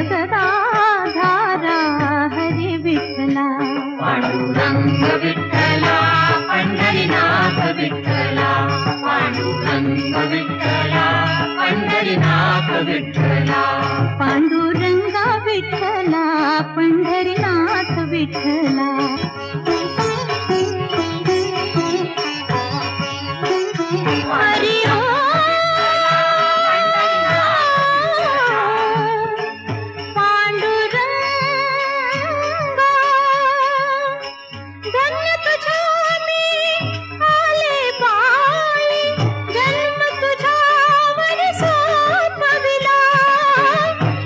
सदा धारा हरी विठ्ठला. पांडुरंग विठ्ठला पंढरीनाथ विठ्ठला, पांडुरंग विठ्ठला पंढरीनाथ विठ्ठला. पांडुरंगा विठ्ठला पंढरीनाथ विठ्ठला.